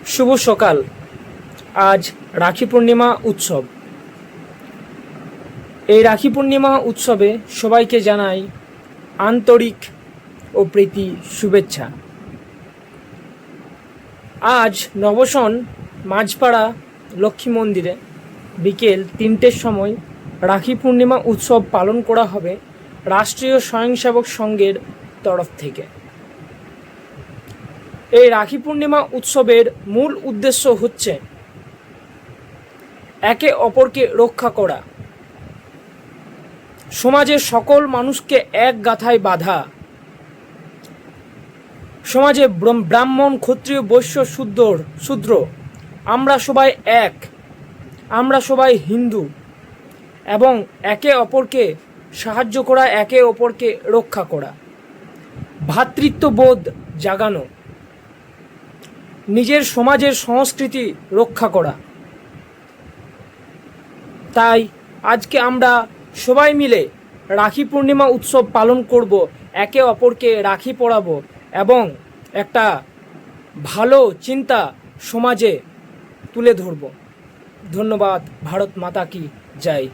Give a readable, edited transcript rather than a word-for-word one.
শুভ সকাল। আজ রাখি পূর্ণিমা উৎসব। এই রাখি পূর্ণিমা উৎসবে সবাইকে জানাই আন্তরিক ও প্রীতি শুভেচ্ছা। আজ নবসন মাঝপাড়া লক্ষ্মী মন্দিরে বিকেল 3টের সময় রাখি পূর্ণিমা উৎসব পালন করা হবে রাষ্ট্রীয় স্বয়ংসেবক সংঘের তরফ থেকে। এই রাখি পূর্ণিমা উৎসবের মূল উদ্দেশ্য হচ্ছে একে অপরকে রক্ষা করা, সমাজের সকল মানুষকে এক গাথায় বাঁধা। সমাজে ব্রাহ্মণ, ক্ষত্রিয়, বৈশ্য, শূদ্র আমরা সবাই এক, আমরা সবাই হিন্দু, এবং একে অপরকে সাহায্য করা, একে অপরকে রক্ষা করা, ভ্রাতৃত্ববোধ জাগানো, নিজের সমাজের সংস্কৃতি রক্ষা করা। তাই আজকে আমরা সবাই মিলে রাখি পূর্ণিমা উৎসব পালন করব, একে অপরকে রাখি পরাবো এবং একটা ভালো চিন্তা সমাজে তুলে ধরব। ধন্যবাদ। ভারত মাতা কি জয়।